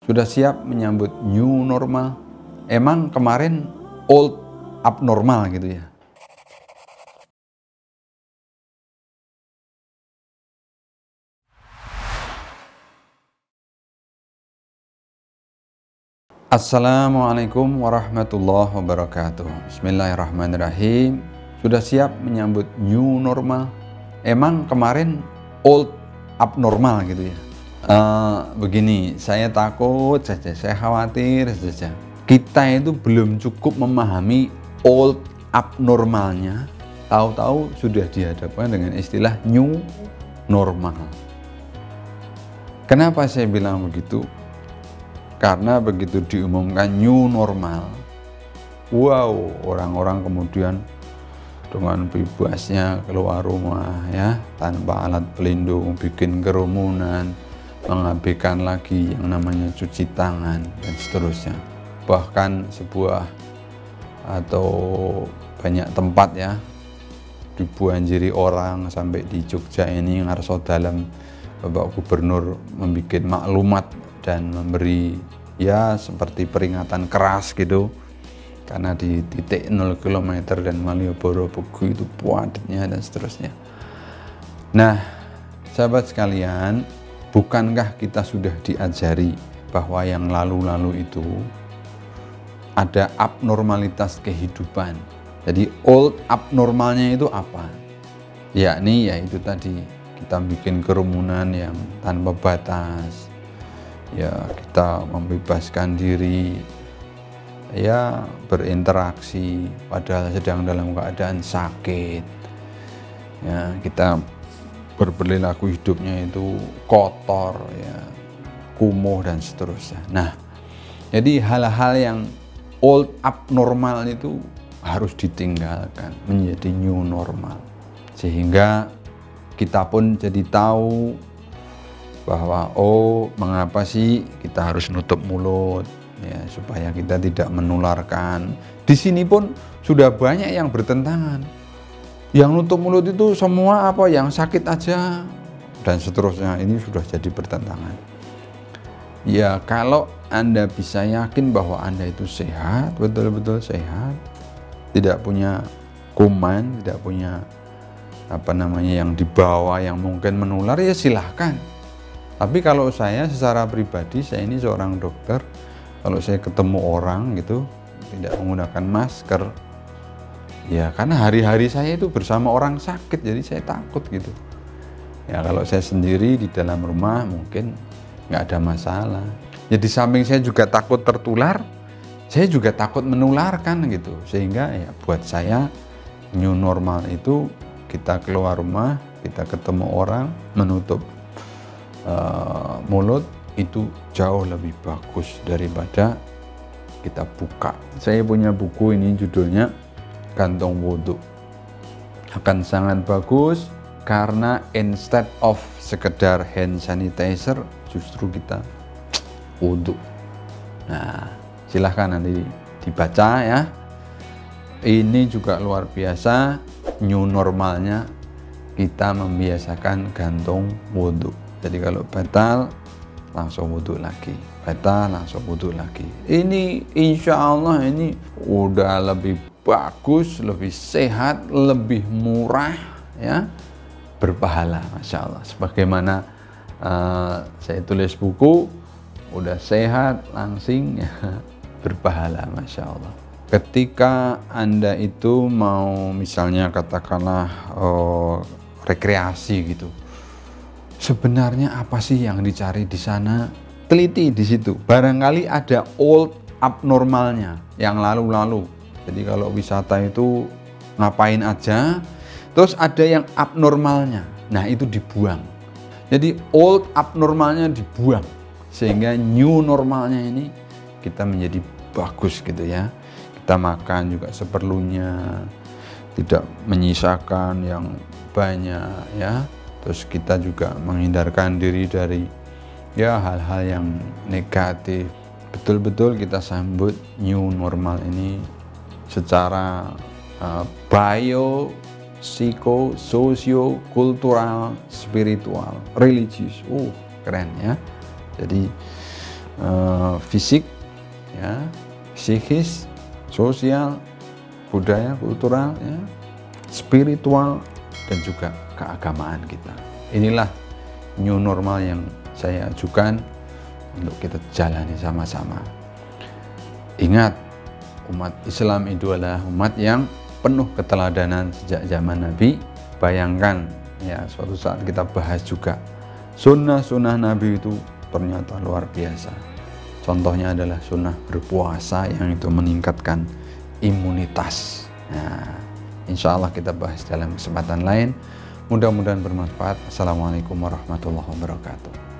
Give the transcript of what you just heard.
Sudah siap menyambut new normal? Emang kemarin old abnormal gitu ya? Assalamualaikum warahmatullahi wabarakatuh. Bismillahirrahmanirrahim. Sudah siap menyambut new normal? Emang kemarin old abnormal gitu ya? Begini, saya takut saja, saya khawatir saja. Kita itu belum cukup memahami old abnormalnya, tahu-tahu sudah dihadapkan dengan istilah new normal. Kenapa saya bilang begitu? Karena begitu diumumkan new normal, wow, orang-orang kemudian dengan bebasnya keluar rumah ya, tanpa alat pelindung, bikin kerumunan, mengabaikan lagi yang namanya cuci tangan dan seterusnya. Bahkan sebuah atau banyak tempat ya dibanjiri orang, sampai di Jogja ini Ngarso Dalem Bapak Gubernur membuat maklumat dan memberi ya seperti peringatan keras gitu, karena di titik 0 km dan Malioboro Bugu itu padatnya dan seterusnya. Nah, sahabat sekalian, bukankah kita sudah diajari bahwa yang lalu-lalu itu ada abnormalitas kehidupan? Jadi old abnormalnya itu apa? Yakni yaitu tadi kita bikin kerumunan yang tanpa batas, ya kita membebaskan diri, ya berinteraksi padahal sedang dalam keadaan sakit, ya kita berperilaku hidupnya itu kotor, ya kumuh dan seterusnya. Nah, jadi hal-hal yang old abnormal itu harus ditinggalkan menjadi new normal, sehingga kita pun jadi tahu bahwa oh, mengapa sih kita harus nutup mulut ya, supaya kita tidak menularkan. Di sini pun sudah banyak yang bertentangan. Yang nutup mulut itu semua apa, yang sakit aja dan seterusnya. Ini sudah jadi pertentangan. Ya, kalau Anda bisa yakin bahwa Anda itu sehat, betul-betul sehat, tidak punya kuman, tidak punya apa namanya yang dibawa yang mungkin menular, ya silahkan. Tapi kalau saya secara pribadi, saya ini seorang dokter, kalau saya ketemu orang gitu tidak menggunakan masker, ya karena hari-hari saya itu bersama orang sakit, jadi saya takut gitu. Ya kalau saya sendiri di dalam rumah mungkin nggak ada masalah. Ya di samping saya juga takut tertular, saya juga takut menularkan gitu. Sehingga ya buat saya new normal itu kita keluar rumah, kita ketemu orang, menutup mulut itu jauh lebih bagus daripada kita buka. Saya punya buku ini judulnya Kantong Wudhu. Akan sangat bagus karena instead of sekedar hand sanitizer, justru kita wudhu. Nah, silahkan nanti dibaca ya. Ini juga luar biasa, new normalnya kita membiasakan gantung wudhu. Jadi kalau batal langsung wudhu lagi, batal langsung wudhu lagi. Ini insya Allah ini udah lebih bagus, lebih sehat, lebih murah ya, berpahala, masya Allah. Sebagaimana saya tulis buku, udah sehat langsing ya, berpahala, masya Allah. Ketika Anda itu mau misalnya katakanlah rekreasi gitu, sebenarnya apa sih yang dicari di sana? Teliti di situ. Barangkali ada old abnormalnya yang lalu-lalu. Jadi kalau wisata itu ngapain aja, terus ada yang abnormalnya. Nah, itu dibuang. Jadi old abnormalnya dibuang, sehingga new normalnya ini kita menjadi bagus gitu ya. Kita makan juga seperlunya, tidak menyisakan yang banyak ya. Terus kita juga menghindarkan diri dari ya hal-hal yang negatif. Betul-betul kita sambut new normal ini secara bio, psiko, sosio, kultural, spiritual, religius. Keren ya. Jadi fisik, ya, psikis, sosial, budaya, kultural, ya, spiritual, dan juga keagamaan kita. Inilah new normal yang saya ajukan untuk kita jalani sama-sama. Ingat, umat Islam itu adalah umat yang penuh keteladanan sejak zaman Nabi. Bayangkan, ya, suatu saat kita bahas juga sunnah-sunnah Nabi itu ternyata luar biasa. Contohnya adalah sunnah berpuasa yang itu meningkatkan imunitas. Nah, insya Allah kita bahas dalam kesempatan lain. Mudah-mudahan bermanfaat. Assalamualaikum warahmatullahi wabarakatuh.